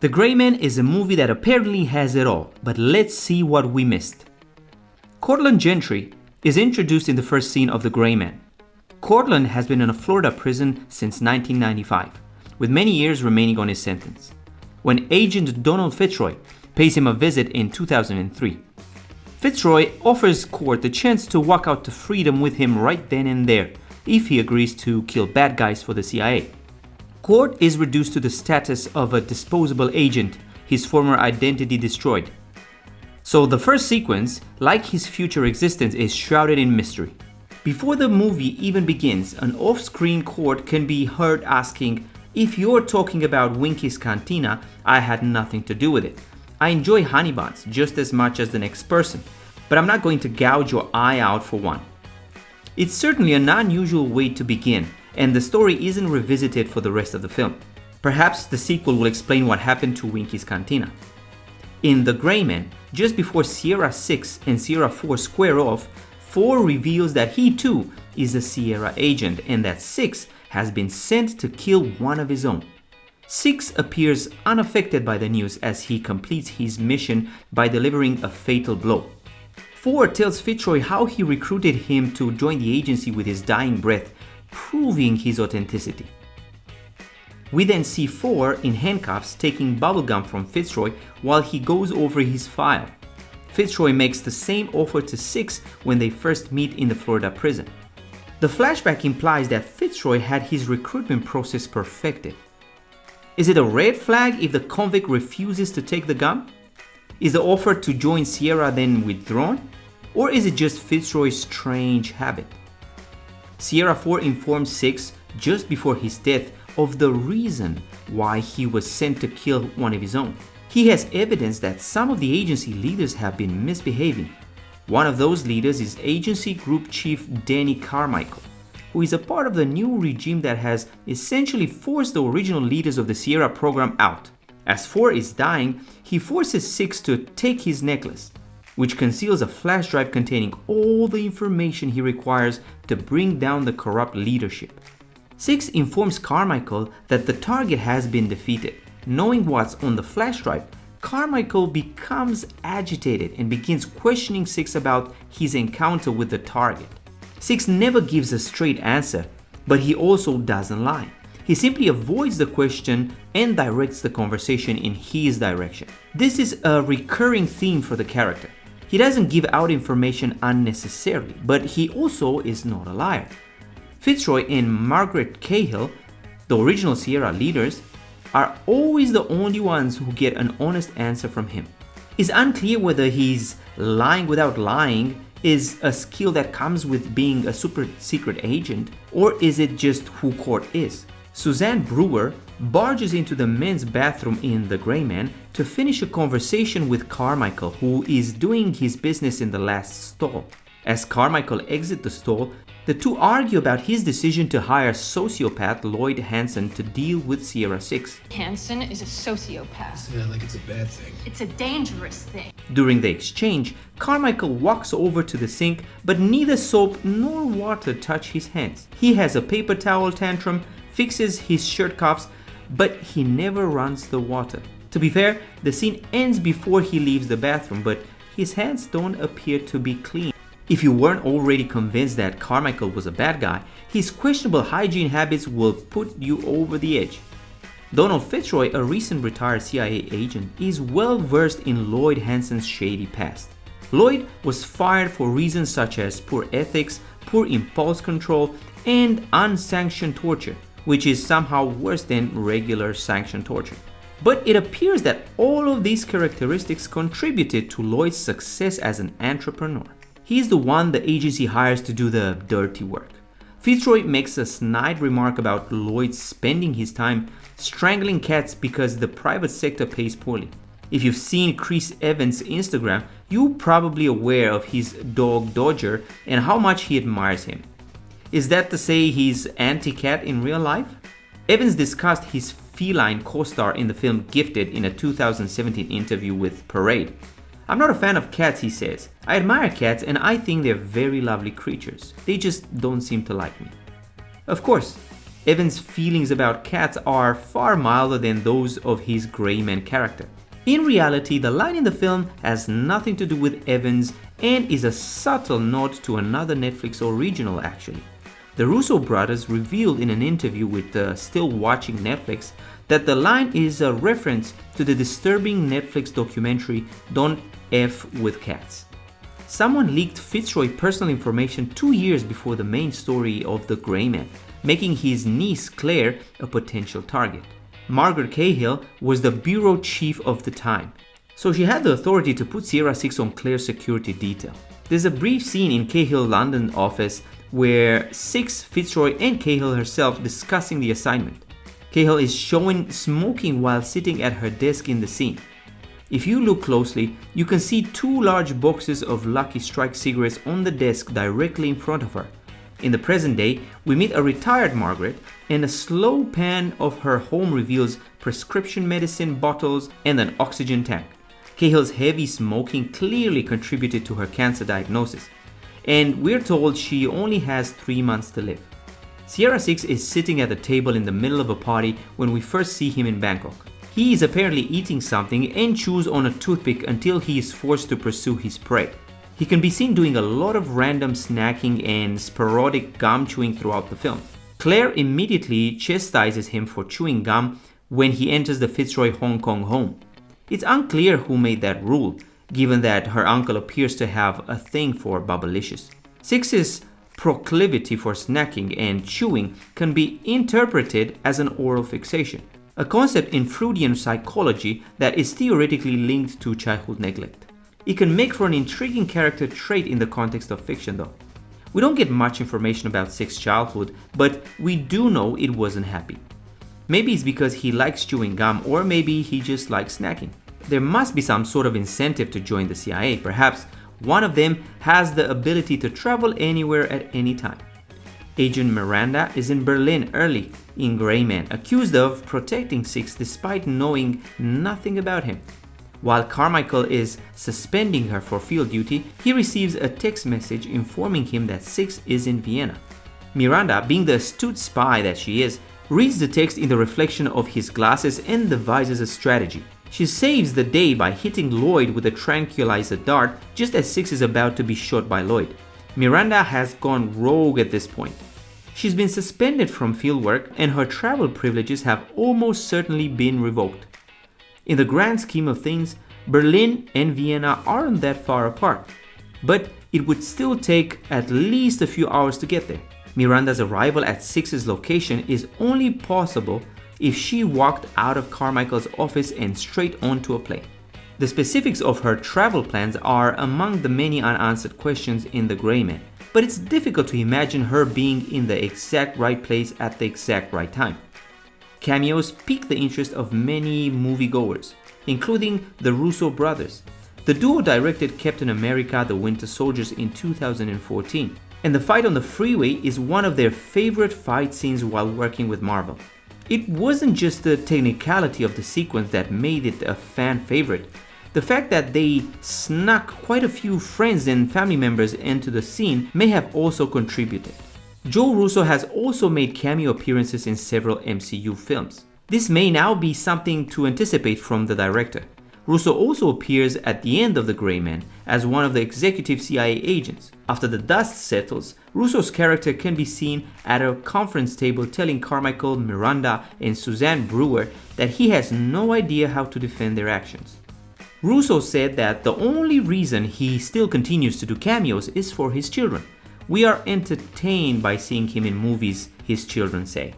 The Gray Man is a movie that apparently has it all, but let's see what we missed. Cortland Gentry is introduced in the first scene of The Gray Man. Cortland has been in a Florida prison since 1995, with many years remaining on his sentence, when Agent Donald Fitzroy pays him a visit in 2003. Fitzroy offers Court the chance to walk out to freedom with him right then and there, if he agrees to kill bad guys for the CIA. Court is reduced to the status of a disposable agent, his former identity destroyed. So the first sequence, like his future existence, is shrouded in mystery. Before the movie even begins, an off-screen Court can be heard asking, "If you're talking about Winky's Cantina, I had nothing to do with it. I enjoy honey buns just as much as the next person, but I'm not going to gouge your eye out for one." It's certainly an unusual way to begin, and the story isn't revisited for the rest of the film. Perhaps the sequel will explain what happened to Winky's Cantina. In The Gray Man, just before Sierra 6 and Sierra 4 square off, 4 reveals that he too is a Sierra agent and that 6 has been sent to kill one of his own. 6 appears unaffected by the news as he completes his mission by delivering a fatal blow. 4 tells Fitzroy how he recruited him to join the agency with his dying breath, proving his authenticity. We then see 4 in handcuffs taking bubblegum from Fitzroy while he goes over his file. Fitzroy makes the same offer to 6 when they first meet in the Florida prison. The flashback implies that Fitzroy had his recruitment process perfected. Is it a red flag if the convict refuses to take the gum? Is the offer to join Sierra then withdrawn? Or is it just Fitzroy's strange habit? Sierra 4 informs 6 just before his death of the reason why he was sent to kill one of his own. He has evidence that some of the agency leaders have been misbehaving. One of those leaders is Agency Group Chief Danny Carmichael, who is a part of the new regime that has essentially forced the original leaders of the Sierra program out. As 4 is dying, he forces 6 to take his necklace, which conceals a flash drive containing all the information he requires to bring down the corrupt leadership. 6 informs Carmichael that the target has been defeated. Knowing what's on the flash drive, Carmichael becomes agitated and begins questioning 6 about his encounter with the target. 6 never gives a straight answer, but he also doesn't lie. He simply avoids the question and directs the conversation in his direction. This is a recurring theme for the character. He doesn't give out information unnecessarily, but he also is not a liar. Fitzroy and Margaret Cahill, the original Sierra leaders, are always the only ones who get an honest answer from him. It's unclear whether he's lying without lying is a skill that comes with being a super secret agent, or is it just who Court is? Suzanne Brewer barges into the men's bathroom in The Gray Man to finish a conversation with Carmichael, who is doing his business in the last stall. As Carmichael exits the stall, the two argue about his decision to hire sociopath Lloyd Hansen to deal with Sierra 6. Hansen is a sociopath. Yeah, like it's a bad thing. It's a dangerous thing. During the exchange, Carmichael walks over to the sink, but neither soap nor water touch his hands. He has a paper towel tantrum, fixes his shirt cuffs, but he never runs the water. To be fair, the scene ends before he leaves the bathroom, but his hands don't appear to be clean. If you weren't already convinced that Carmichael was a bad guy, his questionable hygiene habits will put you over the edge. Donald Fitzroy, a recent retired CIA agent, is well versed in Lloyd Hansen's shady past. Lloyd was fired for reasons such as poor ethics, poor impulse control, and unsanctioned torture, which is somehow worse than regular sanctioned torture. But it appears that all of these characteristics contributed to Lloyd's success as an entrepreneur. He's the one the agency hires to do the dirty work. Fitzroy makes a snide remark about Lloyd spending his time strangling cats because the private sector pays poorly. If you've seen Chris Evans' Instagram, you're probably aware of his dog Dodger and how much he admires him. Is that to say he's anti-cat in real life? Evans discussed his feline co-star in the film Gifted in a 2017 interview with Parade. "I'm not a fan of cats," he says. "I admire cats and I think they're very lovely creatures. They just don't seem to like me." Of course, Evans' feelings about cats are far milder than those of his Gray Man character. In reality, the line in the film has nothing to do with Evans and is a subtle nod to another Netflix original actually. The Russo brothers revealed in an interview with Still Watching Netflix that the line is a reference to the disturbing Netflix documentary Don't F with Cats. Someone leaked Fitzroy personal information 2 years before the main story of The Gray Man, making his niece Claire a potential target. Margaret Cahill was the bureau chief of the time, so she had the authority to put Sierra 6 on Claire's security detail. There's a brief scene in Cahill's London office where Six, Fitzroy and Cahill herself discussing the assignment. Cahill is shown smoking while sitting at her desk in the scene. If you look closely, you can see 2 large boxes of Lucky Strike cigarettes on the desk directly in front of her. In the present day, we meet a retired Margaret, and a slow pan of her home reveals prescription medicine bottles and an oxygen tank. Cahill's heavy smoking clearly contributed to her cancer diagnosis, and we're told she only has 3 months to live. Sierra 6 is sitting at the table in the middle of a party when we first see him in Bangkok. He is apparently eating something and chews on a toothpick until he is forced to pursue his prey. He can be seen doing a lot of random snacking and sporadic gum chewing throughout the film. Claire immediately chastises him for chewing gum when he enters the Fitzroy Hong Kong home. It's unclear who made that rule, given that her uncle appears to have a thing for bubblicious. Six's proclivity for snacking and chewing can be interpreted as an oral fixation, a concept in Freudian psychology that is theoretically linked to childhood neglect. It can make for an intriguing character trait in the context of fiction though. We don't get much information about Six's childhood, but we do know it wasn't happy. Maybe it's because he likes chewing gum, or maybe he just likes snacking. There must be some sort of incentive to join the CIA. Perhaps one of them has the ability to travel anywhere at any time. Agent Miranda is in Berlin early in Gray Man, accused of protecting Six despite knowing nothing about him. While Carmichael is suspending her for field duty, he receives a text message informing him that Six is in Vienna. Miranda, being the astute spy that she is, reads the text in the reflection of his glasses and devises a strategy. She saves the day by hitting Lloyd with a tranquilizer dart just as Six is about to be shot by Lloyd. Miranda has gone rogue at this point. She's been suspended from fieldwork and her travel privileges have almost certainly been revoked. In the grand scheme of things, Berlin and Vienna aren't that far apart, but it would still take at least a few hours to get there. Miranda's arrival at Six's location is only possible if she walked out of Carmichael's office and straight onto a plane. The specifics of her travel plans are among the many unanswered questions in The Gray Man, but it's difficult to imagine her being in the exact right place at the exact right time. Cameos piqued the interest of many moviegoers, including the Russo brothers. The duo directed Captain America: The Winter Soldier in 2014, and the fight on the freeway is one of their favorite fight scenes while working with Marvel. It wasn't just the technicality of the sequence that made it a fan favorite. The fact that they snuck quite a few friends and family members into the scene may have also contributed. Joe Russo has also made cameo appearances in several MCU films. This may now be something to anticipate from the director. Russo also appears at the end of The Gray Man as one of the executive CIA agents. After the dust settles, Russo's character can be seen at a conference table telling Carmichael, Miranda, and Suzanne Brewer that he has no idea how to defend their actions. Russo said that the only reason he still continues to do cameos is for his children. We are entertained by seeing him in movies, his children say.